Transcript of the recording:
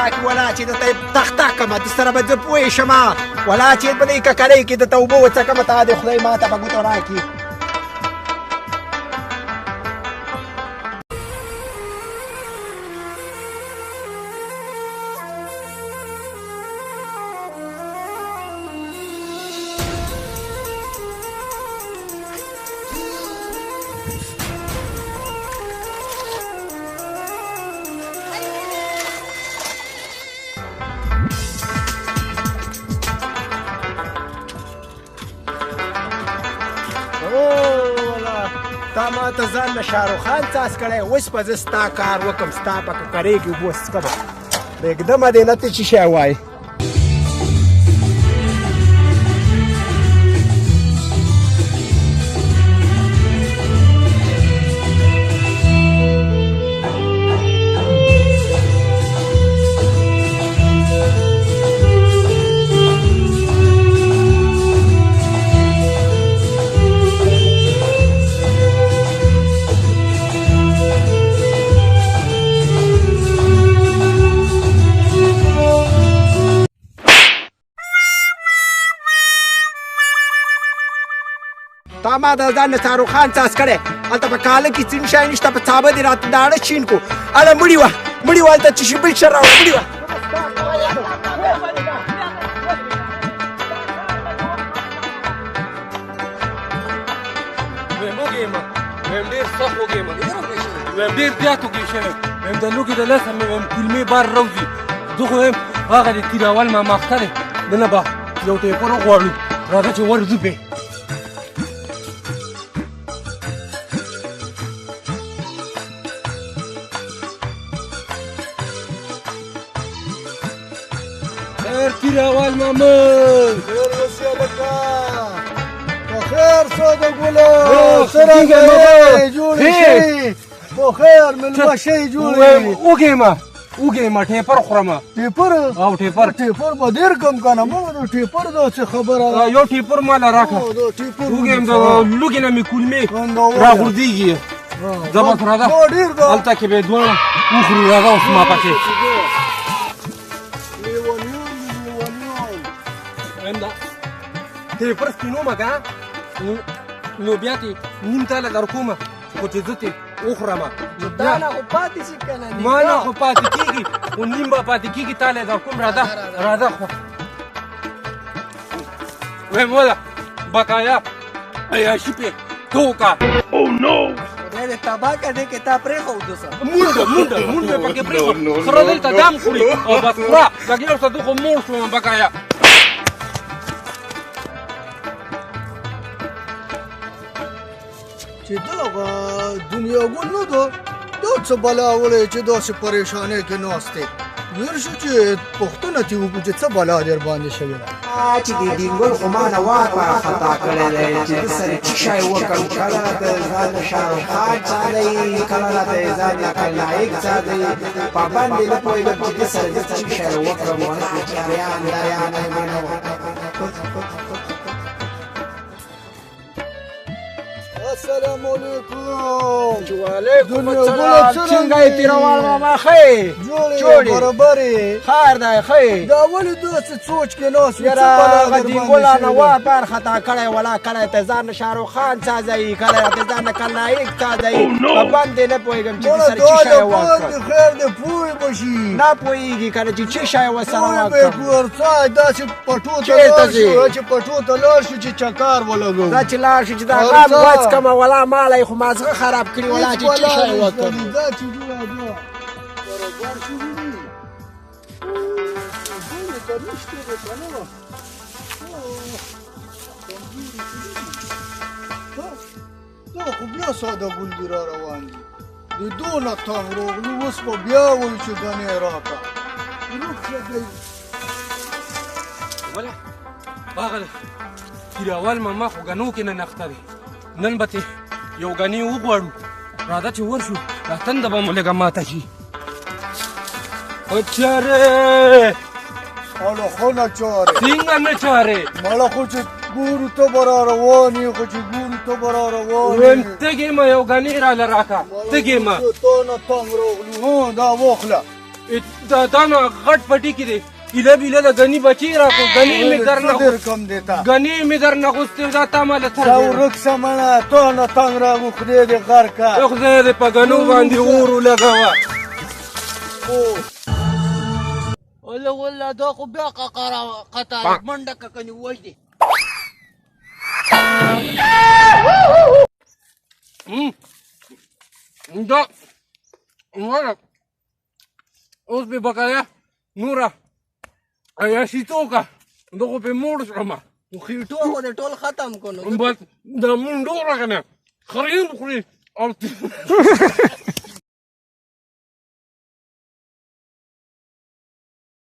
راکړي ولا چې درته یې تخته کړمه د سره به زه پوه شم ولا چې به دې ککرۍ کې درته اوبه وڅکمه تا دې خدای ما ته به ګوته راکړي تا ما ته ځان له شاهرخ خان څاس کړی اوس به زه ستا کار وکړم ستا په ککرۍ کې اوبه وڅکمه پرېږدمه دې نه ته څه شی وایې تا ما د ځان نه شاهرخ خان څاس کړی هلته په کاله کې ځینې شی نشته په څابه دې راته داړه چین کو هله مړي وه هلته چې شي بل شی راوړه مړي وه ویم ډېر سخت وږی یم ویم ډېر زیات وږی شوی ویم د لوږې د لاسه مې ویم کلمې بار روځي زه خو یم هغه د تیر اول ماماخته دی دنه به یو ټیپر وغواړو راځه چې ورځو پې خیر تیر اول مامن خیر اوسې هلکه په خیر سوده ګله څرنګه یې جوړې شي په خیر مېلمه شی جوړې وږی یم ټیپر خورم ټیپر او ټیپر به ډېر کم که نه مه د ټیپر داسې خبره ده یو ټیپر ماله راکړه وږی یم د لوږې نه مې کولمې راغورځېږي زه بس راځه هلته کې به یې دواړه وخورو راځه اوس ما پکې ټیپر سپینومه که نو بیا دې نیم تاله در کومه خو چې زه ترې وخورم تا نه خو پاتې شي که نه ما نه خو پاتې کېږي خو نیم به پاتې کېږي تاله در کوم راځه خو ویم وله بقایا عیاشي پې توکه خدای دې تباه که دې کې تا پرېښودو سه مونډ مې پکې پرېښود سره دلته دام خوري او بس خوره لږ یو څه زه خو موړ شوم بقایا چې دغه دنیا ګل نه ده دا څه بلا وړی چې داسې پریشانۍ کې ناست دی ویل شو چې پوښتنه ترې وکړو چې څه بلا در باندې شوې ده چې د ډینګل خو ما نه وار خطا کړی دی چې ده سره څه شی وکړم کله راته ځان له شاهرخ خان څه دی کله راته ځان له کلنایک څه دی پابند نه پوهېږم چې ده سره زه څه شی وکړم ونه کړو چې اریان دریان یې مې نه السلام علیکم وعلیکم السلام څنګه یې تیروال ماما ښه جوړې برابرې خیر دی ښه دا ولې داسې سوچ کې ناست وي یاره هغه ډینګولا نه وا بار خطا کړی ولا کله ته ځان نه شاهرخ خان څه ځایي کله ته ځان نه کلنایک څه ځایي په باندې نه پوهېږم چې د سره څه شی وکړم خیر دی پوه به شي نه پوهېږي کنه چې څه شی ورسره وکړم داسې پټو ته لاړ شو چې پټو ته لاړ شو چې چکار ولګو دا چې لاړ شو چې دا غم وڅکمه ولا ماله یې خو مازغه خراب کړي ولا چې څه شی وکړم دا چې جوړه ده برابر شوي دي ګلې ته نشته دی که نه دا خو بیا ساده ګل دي را روان دي د دونه تنګ راغلو اوس به بیا وایي چې ګنې راکړه وله هغه تیر اول ماما خو ګنو کې نه نښته دی نن به تې یو ګنې وغواړو راځه چې ورشو دا تنده به مو لږه ماته شي چارې هله خو نه چارې څنګه نه چارې مړه خو چې ګورو ته به را روان یې خو چې ګورو ته به را روان ویم تږې مه یو ګنې راله راکړه تږې مه تا نه تنګ راغلو دا واخله دا نو غټ پټي کې دی ایله بیله د غني بچی راکو غني مې در نه ډېر کم دیتا غني مې در نه غوستې دا تا مال دا ورک سمنه تو نه تنگ را مخدې د غر کا یو خدای دې په غنو باندې اور لګاوه ولا دا خو بیا قطار منډه کني وجدي دا نورا اوس به بقایا نورا ایا شیتوکا دغه په موړ شوم خېټو خو د ټول ختم کونو بس د منډو راکنه خریم خوري او